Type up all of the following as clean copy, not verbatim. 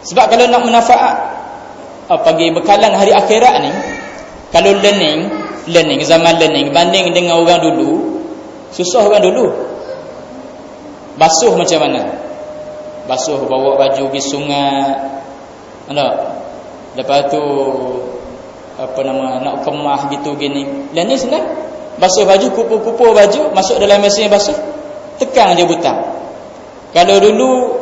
Sebab kalau nak manfaat bagi bekalan hari akhirat ni, kalau learning zaman learning banding dengan orang dulu, susah orang dulu. Basuh macam mana? Basuh, bawa baju pergi sungai, lepas tu nak kemah gitu gini. Learning senang. Basuh baju, kupu-kupu baju, masuk dalam mesin basuh, tekan je butang. Kalau dulu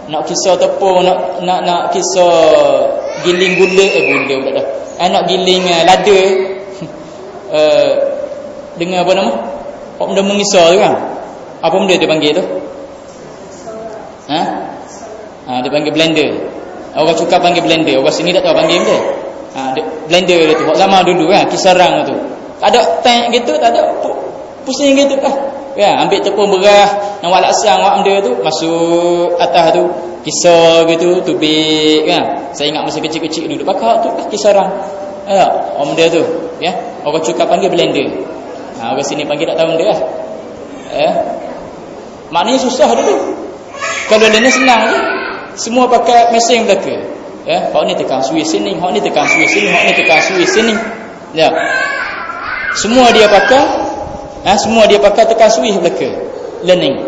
nak kisah tepung, nak kisah giling gula pula dah. Nak giling lada dengan apa nama? Apa benda mengisar tu kan? Apa benda dia panggil tu? Dia panggil blender. Orang Cukar panggil blender, orang sini tak tahu panggil benda. Blender dia tu, waktu zaman dulu kan, kisarang tu. Tak ada tank gitu, tak ada pusing gitu kan. Ya, ambil tepung beras, nak buat laksang buat benda tu, masuk atas tu, kisar gitu, tubik kan. Saya ingat masa kecil-kecil dulu pakai tu kisarang. Orang benda tu, ya. Orang Cukar panggil blender. Orang sini panggil tak tahu benda lah. Maknanya susah dulu. Kalau dia senang je. Semua pakai mesin belaka. Hak ni tekan switch sini, hak ni tekan switch sini, hak ni tekan switch sini. Ya. Semua dia pakai tekan switch belaka. Learning.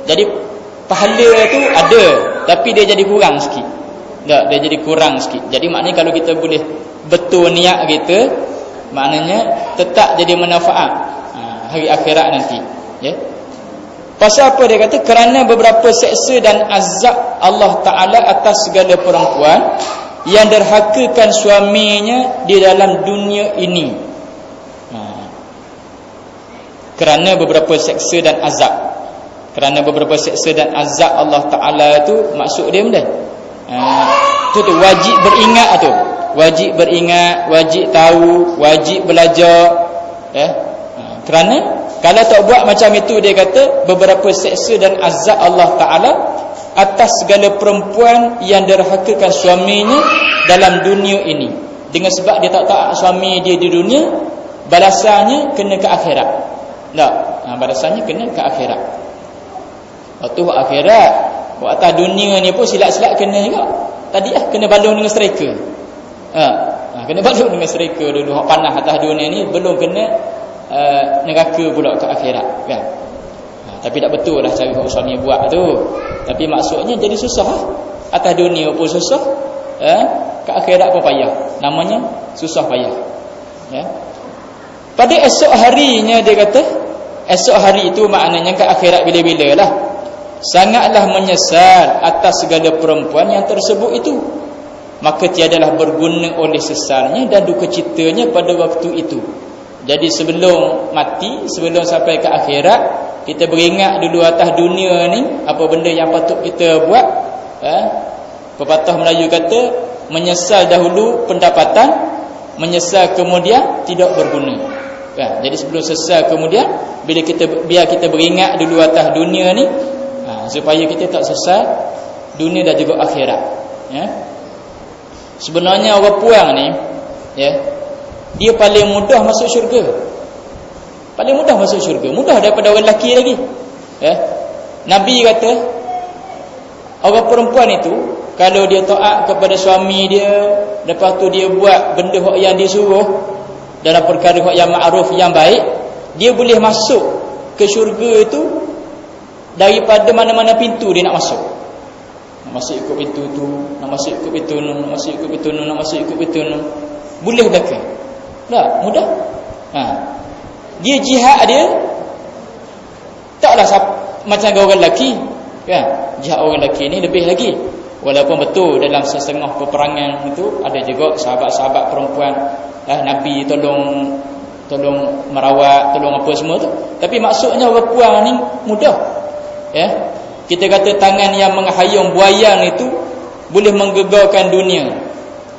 Jadi pahala tu ada, tapi dia jadi kurang sikit. Dia jadi kurang sikit. Jadi maknanya kalau kita boleh betul niat kita, maknanya tetap jadi manfaat hari akhirat nanti. Ya. Pasal apa dia kata? Kerana beberapa seksa dan azab Allah Ta'ala atas segala perempuan yang derhakakan suaminya di dalam dunia ini. Kerana beberapa seksa dan azab. Kerana beberapa seksa dan azab Allah Ta'ala tu, maksud dia benda tu wajib beringat tu. Wajib beringat, wajib tahu, wajib belajar. Kerana kalau tak buat macam itu, dia kata beberapa seksa dan azab Allah Ta'ala atas segala perempuan yang derhakakan suaminya dalam dunia ini. Dengan sebab dia tak taat suami dia di dunia, balasannya kena ke akhirat. Balasannya kena ke akhirat. Waktu akhirat, waktu dunia ni pun silap-silap kena juga. Tadi kena balung dengan striker. Kena balung dengan striker dulu. Hak panah atas dunia ni belum kena neraka pula ke akhirat kan. Tapi tak betul lah cara suami buat tu. Tapi maksudnya jadi susah lah. Atas dunia pun susah, ke akhirat pun payah. Namanya susah payah. Ya. Pada esok harinya, dia kata esok hari itu maknanya ke akhirat bila-bila lah, sangatlah menyesal atas segala perempuan yang tersebut itu. Maka tiadalah berguna oleh sesalnya dan duka citanya pada waktu itu. Jadi sebelum mati, sebelum sampai ke akhirat, kita beringat dulu atas dunia ni apa benda yang patut kita buat. Pepatah Melayu kata, menyesal dahulu pendapatan, menyesal kemudian tidak berguna. Jadi sebelum sesal kemudian, biar kita beringat dulu atas dunia ni, supaya kita tak sesal dunia dan juga akhirat. Sebenarnya orang puang ni, dia paling mudah masuk syurga. Paling mudah masuk syurga, mudah daripada orang lelaki lagi. Nabi kata orang perempuan itu, kalau dia taat kepada suami dia, lepas tu dia buat benda yang disuruh dalam perkara yang ma'ruf, yang baik, dia boleh masuk ke syurga itu daripada mana-mana pintu dia nak masuk. Nak masuk ikut pintu tu, nak masuk ikut pintu tu, nak masuk ikut pintu tu, nak masuk ikut pintu tu, boleh belakang. Tak mudah. Dia jihad dia taklah macam orang lelaki kan. Jihad orang lelaki ni lebih lagi. Walaupun betul dalam setengah peperangan itu ada juga sahabat-sahabat perempuan, Nabi tolong merawat, tolong apa semua tu. Tapi maksudnya orang puang ni mudah. Kita kata tangan yang menghayung buayang itu boleh menggegarkan dunia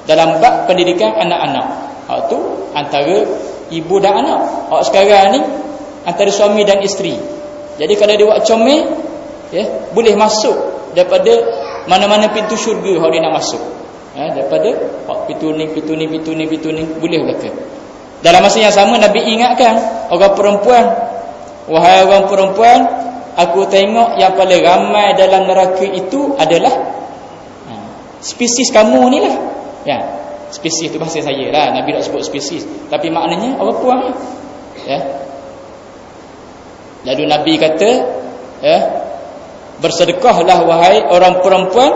dalam bab pendidikan anak-anak. Tu antara ibu dan anak. Sekarang ni antara suami dan isteri. Jadi kalau dia buat comel, boleh masuk daripada mana-mana pintu syurga dia nak masuk. Daripada pintu ni boleh belakang. Dalam masa yang sama Nabi ingatkan orang perempuan, wahai orang perempuan, aku tengok yang paling ramai dalam neraka itu adalah spesies kamu ni lah. Ya, spesies tu bahasa saya lah, Nabi tak sebut spesies, tapi maknanya orang puang lah. Ya. Lalu Nabi kata, ya, bersedekahlah wahai orang perempuan,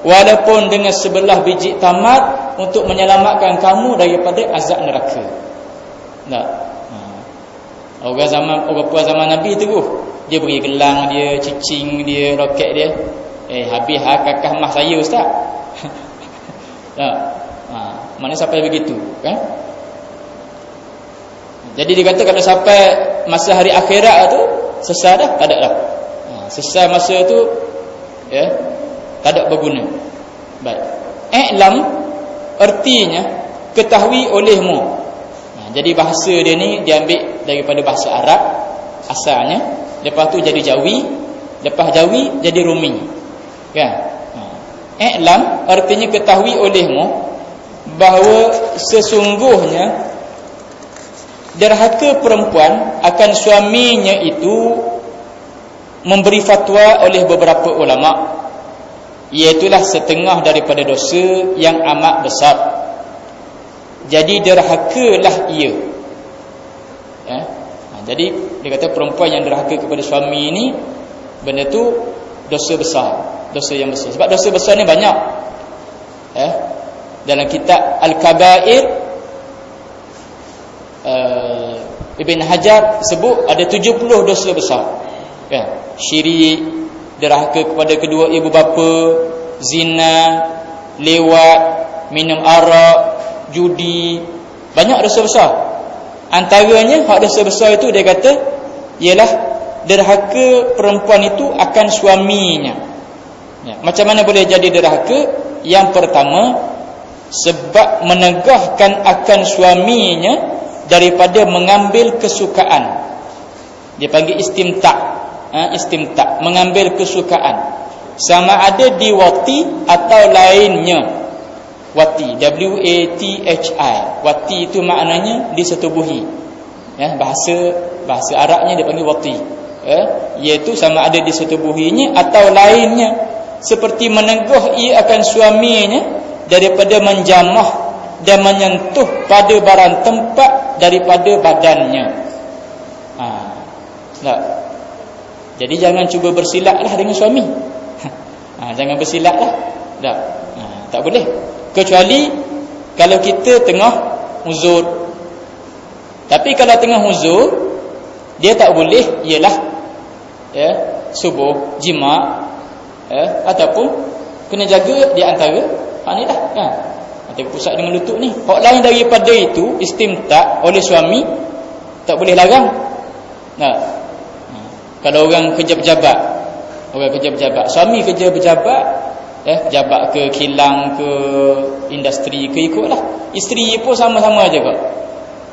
walaupun dengan sebelah biji tamat, untuk menyelamatkan kamu daripada azab neraka. Tak? Orang puan zaman Nabi tu, dia beri gelang dia, cicing dia, roket dia. Habis kakak mah saya ustaz. Tak? Mana sampai begitu, kan? Jadi dia kata kalau sampai masa hari akhirat tu selesai dah, tak ada dah. Selesai masa tu, ya, tak ada berguna. Baik. I'lam artinya ketahui olehmu. Jadi bahasa dia ni diambil daripada bahasa Arab asalnya, lepas tu jadi Jawi, lepas Jawi jadi Rumi. Kan? I'lam artinya ketahui olehmu bahawa sesungguhnya derhaka perempuan akan suaminya itu memberi fatwa oleh beberapa ulama, iaitulah setengah daripada dosa yang amat besar. Jadi derhakalah ia. Jadi dia kata perempuan yang derhaka kepada suami ini, benda tu dosa besar, dosa yang besar. Sebab dosa besar ni banyak. Dalam kitab Al-Kabair, Ibn Hajar sebut ada 70 dosa besar. Syirik, derhaka kepada kedua ibu bapa, zina, lewat, minum arak, judi, banyak dosa besar. Antaranya hak dosa besar itu dia kata ialah derhaka perempuan itu akan suaminya. Macam mana boleh jadi derhaka? Yang pertama, sebab menegahkan akan suaminya daripada mengambil kesukaan. Dia panggil istimta'. Istimta', mengambil kesukaan. Sama ada di wati atau lainnya. Wati, W-A-T-H-I. Wati itu maknanya disetubuhi. Bahasa Arabnya dia panggil wati. Iaitu sama ada disetubuhinya atau lainnya. Seperti menegah ia akan suaminya daripada menjamah dan menyentuh pada barang tempat daripada badannya. Tak. Jadi jangan cuba bersilatlah dengan suami. Jangan bersilatlah. Tak. Tak boleh. Kecuali kalau kita tengah uzur. Tapi kalau tengah uzur, dia tak boleh ialah subuh, jima', ataupun kena jaga di antara hak ni lah, kan? Antara pusat dengan lutut ni. Hak lain daripada itu, istimta' oleh suami, tak boleh larang. Kalau orang kerja pejabat, suami kerja pejabat, pejabat ke kilang ke industri ke, ikutlah. Isteri pun sama-sama aja kok.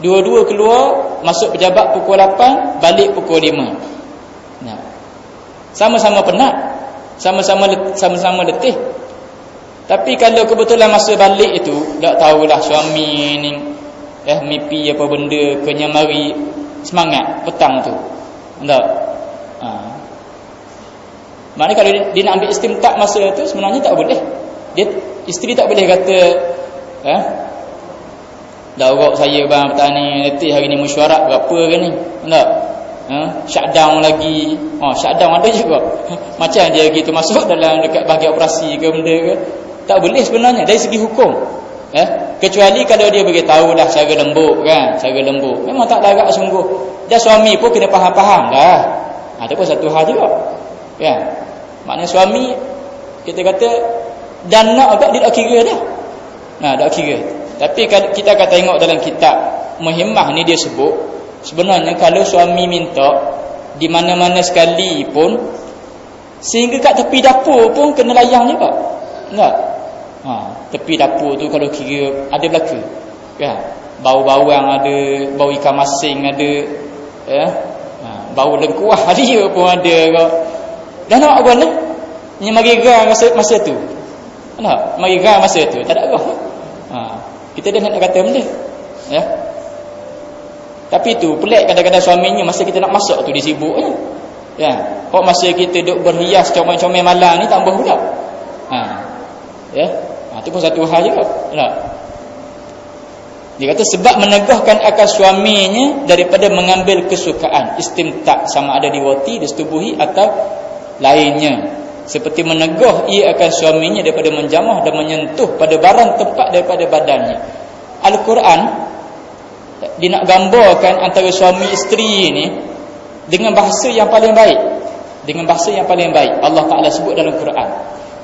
Dua-dua keluar, masuk pejabat pukul 8, balik pukul 5. Sama-sama penat, sama-sama letih. Tapi kalau kebetulan masa balik itu, tak tahulah suami ni mimpi apa benda, kenyamari semangat petang tu. Tak. Maknanya kalau dia nak ambil istimta' masa tu, sebenarnya tak boleh. Isteri tak boleh kata daurok saya bang petang ni, letih hari ni mesyuarat berapa ke ni. Tak. Shutdown lagi. Shutdown ada juga. Macam dia gitu masuk dalam dekat bahagian operasi ke benda ke. Tak boleh sebenarnya dari segi hukum. Kecuali kalau dia beritahu dah secara lembut, kan, secara lembut. Memang tak larat sungguh. Dan suami pun kena faham-faham dah. Itu pun satu hal juga. Kan? Maknanya suami kita kata dan nak agak dia tak kira dah. Tak kira. Tapi kita akan tengok dalam kitab Muhimmah ni dia sebut, sebenarnya kalau suami minta di mana-mana sekali pun, sehingga kat tepi dapur pun kena layang juga. Tak? Tepi dapur tu kalau kira ada belaka. Kan? Bau-bawang ada, bau ikan masing ada, bau lengkuah dia pun ada kok. Dan nak apa ni? Ni mari geram masa tu. Nak mari geram masa tu, tak ada apa. Kita dah nak kata benda. Tapi tu pelik kadang-kadang suaminya masa kita nak masak tu dia sibuk je. Ya, kok masa kita duk berhias comel-comel malam ni tambah pula. Ya. Itu pun satu hal juga. Tak? Dia kata sebab menegahkan akal suaminya daripada mengambil kesukaan, istimta' sama ada diwati, disetubuhi atau lainnya. Seperti menegah ia akan suaminya daripada menjamah dan menyentuh pada barang tempat daripada badannya. Al-Quran dia nak gambarkan antara suami isteri ni dengan bahasa yang paling baik. Dengan bahasa yang paling baik Allah Ta'ala sebut dalam Quran.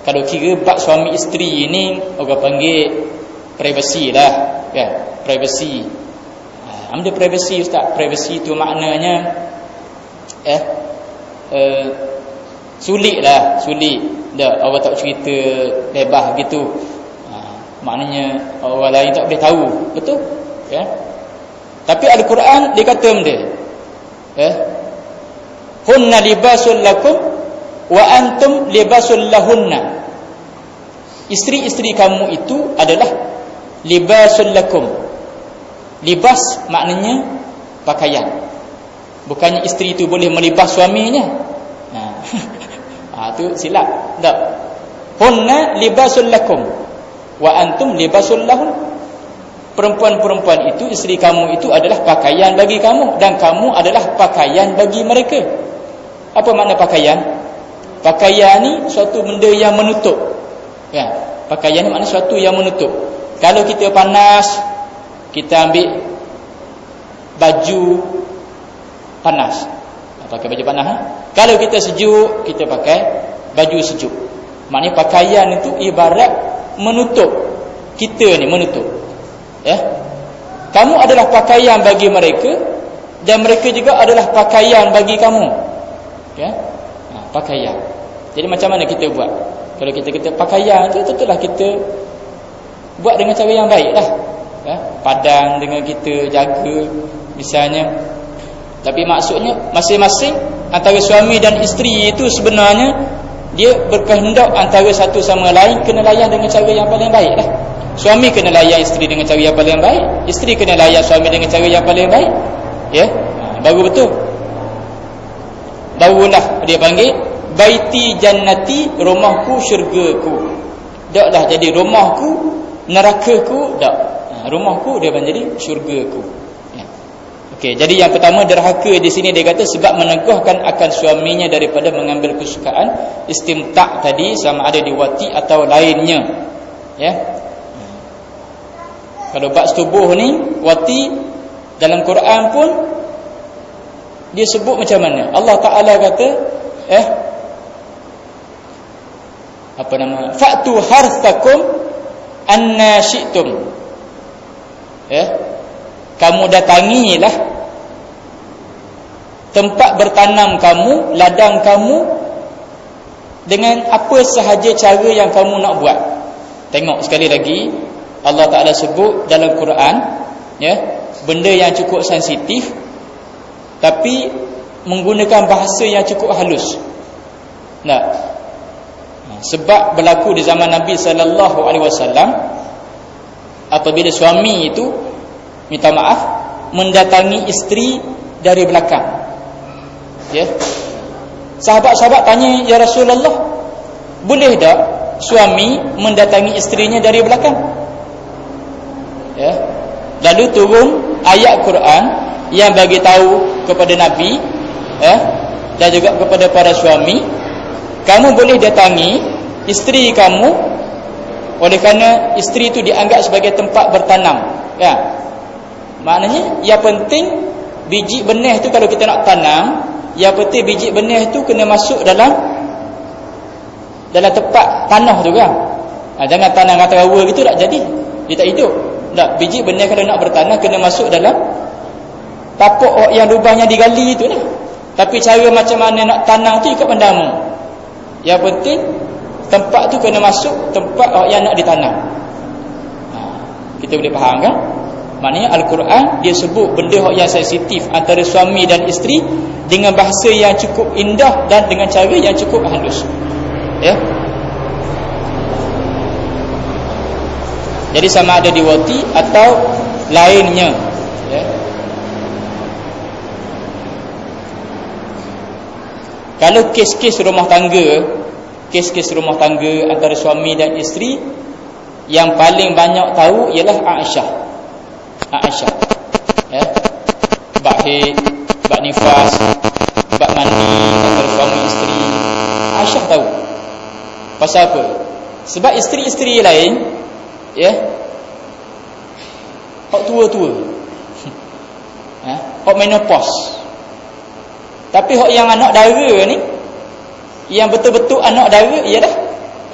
Kalau kira bab suami isteri ni orang panggil privacy lah, kan? Privacy. Ambil privacy ustaz. Privacy tu maknanya sulit lah, sulit. Dah orang tak cerita bebas gitu. Maknanya orang lain tak boleh tahu. Betul? Ya. Tapi Al-Quran dia kata benda. Hunna libasul lakum wa antum libasul lahunna. Isteri-isteri kamu itu adalah libasul lakum. Libas maknanya pakaian. Bukannya isteri itu boleh melibas suaminya. Tu silap. Tak. Hunna libasul lakum wa antum libasul lahun. Perempuan-perempuan itu, isteri kamu itu adalah pakaian bagi kamu dan kamu adalah pakaian bagi mereka. Apa makna pakaian? Pakaian ni suatu benda yang menutup. Ya, pakaian ni makna suatu yang menutup. Kalau kita panas, kita ambil baju panas. Pakai baju panas. Kalau kita sejuk, kita pakai baju sejuk. Maknanya pakaian itu ibarat menutup. Kita ni menutup. Ya. Kamu adalah pakaian bagi mereka dan mereka juga adalah pakaian bagi kamu. Ya. Pakaian. Jadi macam mana kita buat? Kalau kita kata pakaian tu, tentulah kita buat dengan cara yang baiklah. Ya. Padang dengan kita jaga misalnya. Tapi maksudnya masing-masing antara suami dan isteri itu sebenarnya dia berkehendak antara satu sama lain kena layan dengan cara yang paling baiklah. Suami kena layan isteri dengan cara yang paling baik, isteri kena layan suami dengan cara yang paling baik. Ya, baru betul. Barulah dia panggil baiti jannati, rumahku syurgaku. Taklah jadi rumahku nerakaku, tak. Rumahku dia menjadi syurgaku. Ya. Okey, jadi yang pertama derhaka di sini dia kata sebab menegahkan akan suaminya daripada mengambil kesukaan, istimta' tadi sama ada diwati atau lainnya. Ya. Kalau bab tubuh ni wati dalam Quran pun dia sebut macam mana? Allah Taala kata apa nama? Fa'tu harthakum anna syi'tum. Kamu datangilah tempat bertanam kamu, ladang kamu dengan apa sahaja cara yang kamu nak buat. Tengok sekali lagi Allah Ta'ala sebut dalam Quran, ya, benda yang cukup sensitif tapi menggunakan bahasa yang cukup halus. Nah, sebab berlaku di zaman Nabi sallallahu alaihi wasallam apabila suami itu minta maaf mendatangi isteri dari belakang. Ya. Sahabat-sahabat tanya, "Ya Rasulullah, boleh tak suami mendatangi isterinya dari belakang?" Ya. Lalu turun ayat Quran yang bagi tahu kepada Nabi, dan juga kepada para suami, kamu boleh datangi isteri kamu oleh kerana isteri itu dianggap sebagai tempat bertanam. Ya. Maknanya yang penting biji benih itu kalau kita nak tanam, yang penting biji benih itu kena masuk dalam tempat tanah tu kan. Jangan tanam kata rawa gitu tak jadi. Dia tak hidup. Tak, biji benih kalau nak bertanam kena masuk dalam tapak yang lubang yang digali itu lah. Tapi cara macam mana nak tanam tu ikut pandangan. Yang penting tempat tu kena masuk tempat yang nak ditanam. Kita boleh faham kan? Maknanya Al-Quran dia sebut benda yang sensitif antara suami dan isteri dengan bahasa yang cukup indah dan dengan cara yang cukup halus. Ya. Jadi sama ada diwati atau lainnya. Ya. Kalau kes-kes rumah tangga, kes-kes rumah tangga antara suami dan isteri, yang paling banyak tahu ialah Aisyah. Aisyah, ya, bab haid, bab nifas, bab mandi antara suami isteri, Aisyah tahu. Pasal apa? Sebab isteri-isteri lain, ya, hak tua-tua, hak menopause. Tapi hak yang anak dara ni, yang betul-betul anak dara ialah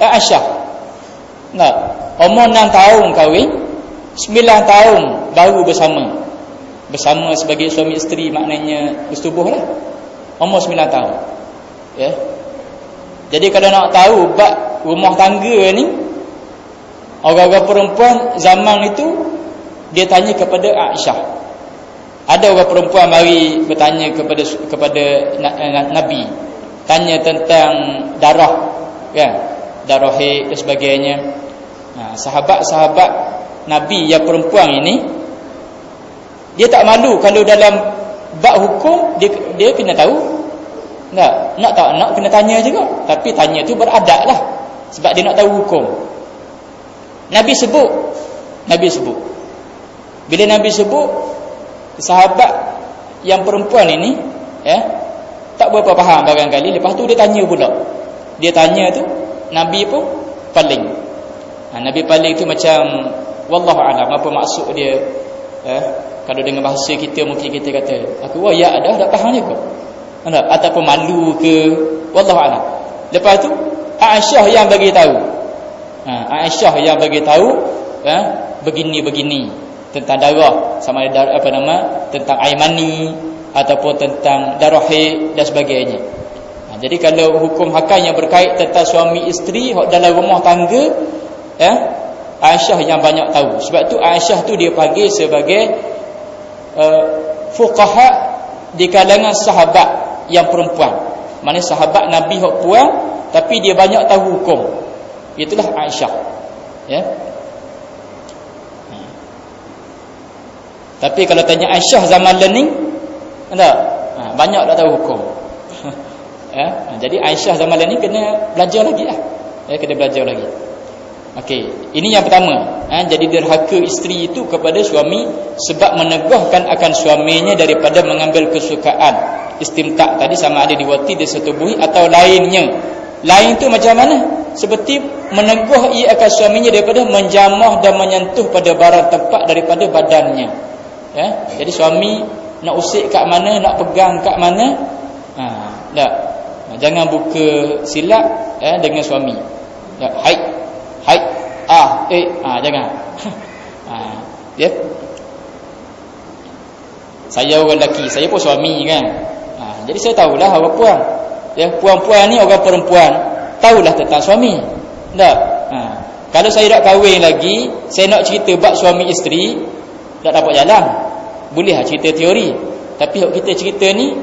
Aisyah. Tak, umur 6 tahun kahwin, 9 tahun baru bersama sebagai suami isteri, maknanya bersetubuh lah. Umur 9 tahun, ya. Jadi kalau nak tahu bab rumah tangga ni, orang-orang perempuan zaman itu dia tanya kepada Aisyah. Ada orang perempuan mari bertanya kepada Nabi, tanya tentang darah, kan, darah haid dan sebagainya. Sahabat-sahabat Nabi yang perempuan ini, dia tak malu kalau dalam bab hukum dia kena tahu. Nak kena tanya juga. Tapi tanya tu beradab lah, sebab dia nak tahu hukum. Nabi sebut. Bila Nabi sebut, sahabat yang perempuan ini, ya, tak berapa faham barangkali. Lepas tu dia tanya pula. Dia tanya tu, Nabi pun paling. Nabi paling tu macam wallahu alam apa maksud dia. Kalau dengan bahasa kita mungkin kita kata, aku ya dah faham je kau. Ataupun malu ke, wallahu alam. Lepas tu Aisyah yang bagi tahu. Aisyah yang bagi tahu, begini tentang darah, sama ada tentang air mani ataupun tentang darah haid dan sebagainya. Jadi kalau hukum hakam yang berkait tentang suami isteri dalam rumah tangga, Aisyah yang banyak tahu. Sebab tu Aisyah tu dia panggil sebagai fuqaha di kalangan sahabat yang perempuan. Maknanya sahabat Nabi hak puan, tapi dia banyak tahu hukum. Itulah Aisyah, ya. Tapi kalau tanya Aisyah zaman learning, tak, banyak tak tahu hukum. Jadi Aisyah zaman learning kena belajar lagi lah. Kena belajar lagi. Okey, ini yang pertama. Jadi derhaka isteri itu kepada suami sebab menegahkan akan suaminya daripada mengambil kesukaan istimta' tadi, sama ada diwati, disetubuhi atau lainnya. Lain tu macam mana? Seperti menegah ia akan suaminya daripada menjamah dan menyentuh pada barang tempat daripada badannya. Jadi suami nak usik kat mana, nak pegang kat mana, tak. Jangan buka silap dengan suami. Haid. Jangan. Ya. Saya orang lelaki, saya pun suami kan. Jadi saya tahulah orang puan. Ya, puan-puan ni orang perempuan, tahulah tentang suami. Tak? Kalau saya nak kahwin lagi, saya nak cerita bab suami isteri, tak dapat jalan. Boleh lah cerita teori, tapi kita cerita ni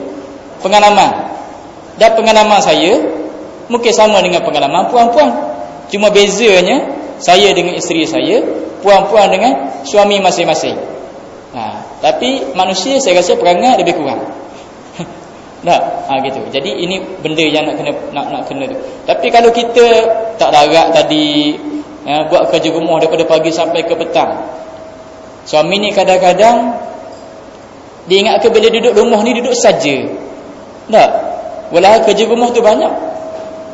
pengalaman. Dan pengalaman saya mungkin sama dengan pengalaman puan-puan. Cuma bezanya saya dengan isteri saya, puan-puan dengan suami masing-masing. Tapi manusia saya rasa perangai lebih kurang. Tak, gitu. Jadi ini benda yang nak kena tu. Tapi kalau kita tak larat tadi, buat kerja rumah daripada pagi sampai ke petang, suami ni kadang-kadang dia ingat ke bila duduk rumah ni duduk saja. Tak, walau kerja rumah tu banyak.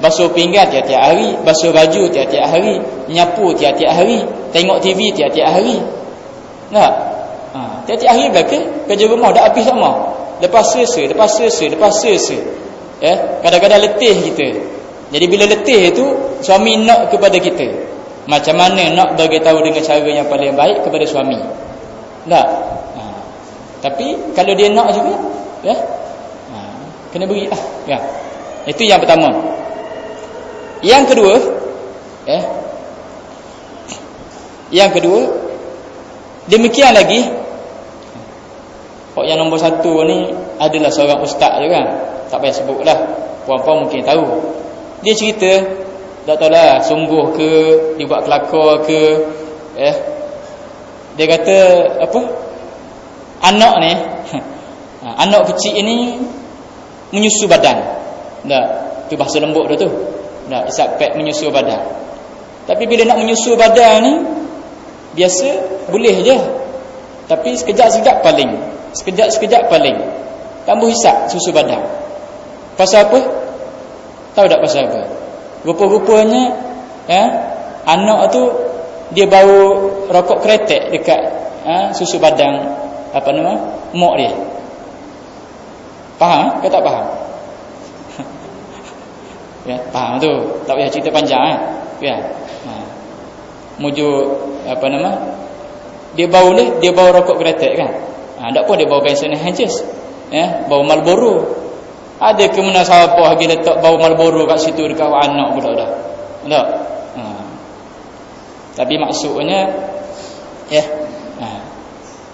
Basuh pinggan tiap-tiap hari, basuh baju tiap-tiap hari, nyapu tiap-tiap hari, tengok TV tiap-tiap hari. Tak, tiap-tiap hari belaka kerja rumah dah habis sama. Lepas selesai. Kadang-kadang letih kita. Jadi bila letih itu, suami nak kepada kita. Macam mana nak bagi tahu dengan cara yang paling baik kepada suami. Tak? Tapi kalau dia nak juga, kena berilah. Ya. Itu yang pertama. Yang kedua, demikian lagi. Yang nombor satu ni adalah seorang ustaz je kan, tak payah sebutlah, puan-puan mungkin tahu. Dia cerita, tak tahulah sungguh ke, dia buat kelakar ke, dia kata apa, anak ni anak kecil ini menyusu badan. Tak, tu bahasa lembut dah tu. Tak, isap pad menyusul badan. Tapi bila nak menyusul badan ni, biasa boleh je. Tapi sekejap-sekejap paling. Sekejap-sekejap paling. Tambah hisap susu badan. Pasal apa? Tahu tak pasal apa? Rupa-rupanya anak tu dia bau rokok kretek dekat susu badan apa nama? Mak dia. Faham ke tak faham? Ya, faham tu. Tak payah cerita panjang ya. Muju apa nama? Dia bau rokok kretek kan? Tak pun dia bau Benson & Hedges. Ya, bau Marlboro. Ada ke munasabah lagi letak bau Marlboro kat situ dekat anak pula dah. Tak? Tapi maksudnya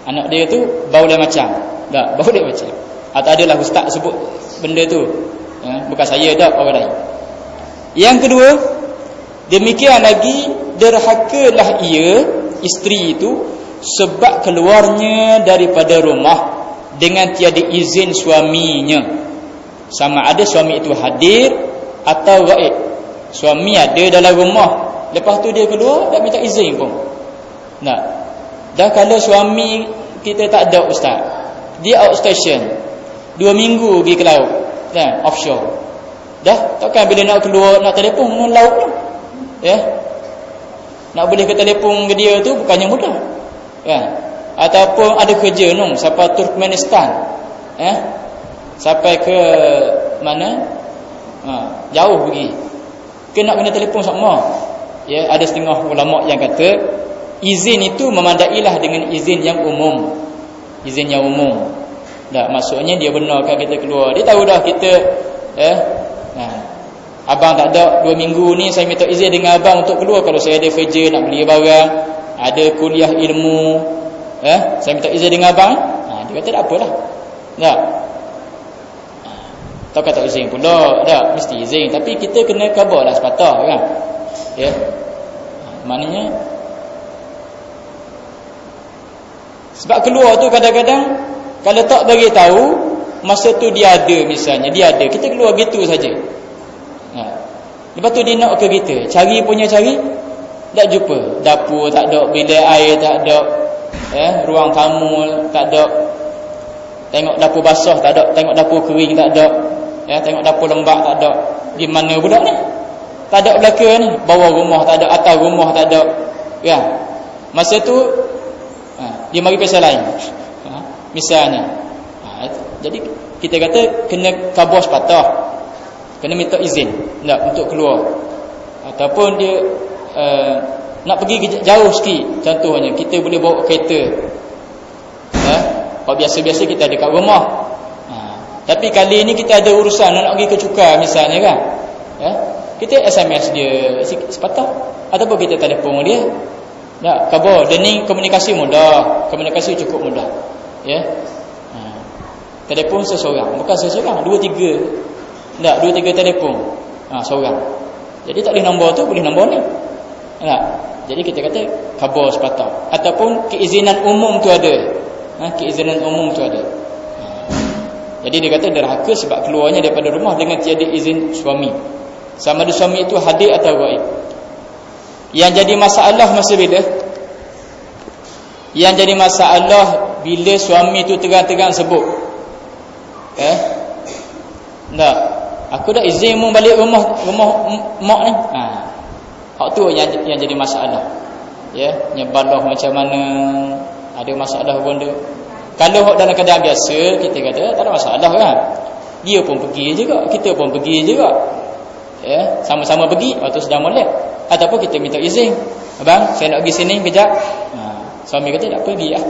anak dia tu bau lain macam. Tak, bau dia macam. Atau adalah ustaz sebut benda tu. Bukan saya dah, orang lain. Yang kedua, demikian lagi derhakalah ia, isteri itu, sebab keluarnya daripada rumah dengan tiada izin suaminya. Sama ada suami itu hadir atau gaib. Suami ada dalam rumah, lepas tu dia keluar tak minta izin pun. Tak. Dah kalau suami kita tak ada ustaz, dia outstation 2 minggu pergi ke laut kan, offshore. Dah takkan bila nak keluar nak telefon dengan laut lah. Ya. Nak boleh ke telefon ke dia tu bukannya mudah. Kan? Ataupun ada kerja sampai Turkmenistan. Sampai ke mana? Jauh pergi. Kena telefon sama. Ya, ada setengah ulama yang kata izin itu memandailah dengan izin yang umum. Izin yang umum. Dah, maksudnya dia benarkan kita keluar. Dia tahu dah kita abang tak ada 2 minggu ni, saya minta izin dengan abang untuk keluar. Kalau saya ada kerja nak beli barang, ada kuliah ilmu, saya minta izin dengan abang. Dia kata tak apalah. Tak. Tak kata izin pula, tak mesti izin, tapi kita kena khabarlah sepatah kan. Ya. Maknanya sebab keluar tu kadang-kadang kalau tak bagi tahu masa tu dia ada, misalnya dia ada, kita keluar gitu saja. Lepas tu dia nak ke kita, cari punya cari tak jumpa. Dapur tak ada, bilik air tak ada, ruang tamu tak ada, tengok dapur basah tak ada, tengok dapur kering tak ada, tengok dapur lembab tak ada. Di mana pula ni? Tak ada belaka ni. Bawah rumah tak ada, atas rumah tak ada. Ya. Masa tu dia mari pasal lain. Misalnya. Jadi kita kata kena khabar sepatah. Kena minta izin untuk keluar. Ataupun dia nak pergi jauh sikit. Contohnya kita boleh bawa kereta. Kalau biasa-biasa kita ada kat rumah. Tapi kali ni kita ada urusan nak pergi ke Cukar misalnya kan. Kita SMS dia sepatah ataupun kita telefon dia. Tak, khabar. Dan ni komunikasi mudah. Komunikasi cukup mudah. Ya. Telefon seseorang, bukan seseorang, 2-3. Tak, 2-3 telefon. Seorang. Jadi tak boleh nombor tu, boleh nombor ni. Tak. Jadi kita kata khabar sepatah. Ataupun keizinan umum tu ada. Keizinan umum tu ada. Jadi dia kata derhaka sebab keluarnya daripada rumah dengan tiada izin suami. Sama ada suami itu hadir atau gaib. Yang jadi masalah masa bila? Yang jadi masalah bila suami itu terang-terang sebut, tak, aku dah izin mu balik rumah mak ni. Hak tu yang jadi masalah. Ya, nyebalah macam mana, ada masalah pun dia. Kalau dalam keadaan biasa kita kata tak ada masalah kan. Dia pun pergi juga, kita pun pergi juga. Ya, sama-sama pergi waktu sedang molek. Ataupun kita minta izin. Abang, saya nak pergi sini kejap. Suami kata tak pergi lah.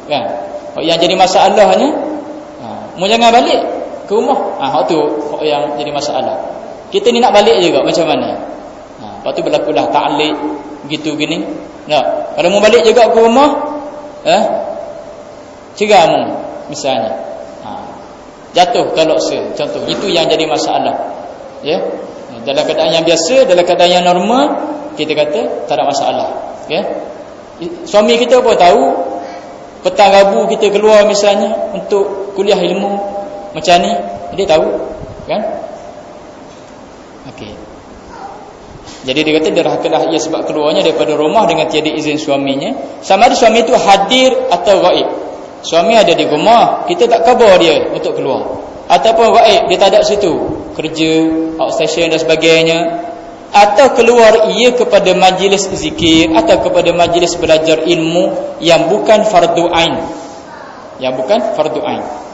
Kan? Yang jadi masalahnya, mau jangan balik ke rumah. Hak tu yang jadi masalah. Kita ni nak balik juga macam mana? Lepas tu berlakulah ta'liq gitu gini. Nah, kalau mau balik juga ke rumah, ceramu misalnya. Jatuh talaksa contoh. Itu yang jadi masalah. Ya. Dalam keadaan yang biasa, dalam keadaan yang normal, kita kata tak ada masalah. Ya. Suami kita pun tahu petang Rabu kita keluar misalnya untuk kuliah ilmu macam ni, dia tahu kan? Okey. Jadi dia kata derhakalah ia sebab keluarnya daripada rumah dengan tiada izin suaminya. Sama ada suami itu hadir atau ghaib. Suami ada di rumah, kita tak khabar dia untuk keluar. Ataupun ghaib, dia tak ada situ, kerja, outstation dan sebagainya. Atau keluar ia kepada majlis zikir atau kepada majlis belajar ilmu yang bukan fardu ain. Yang bukan fardu ain.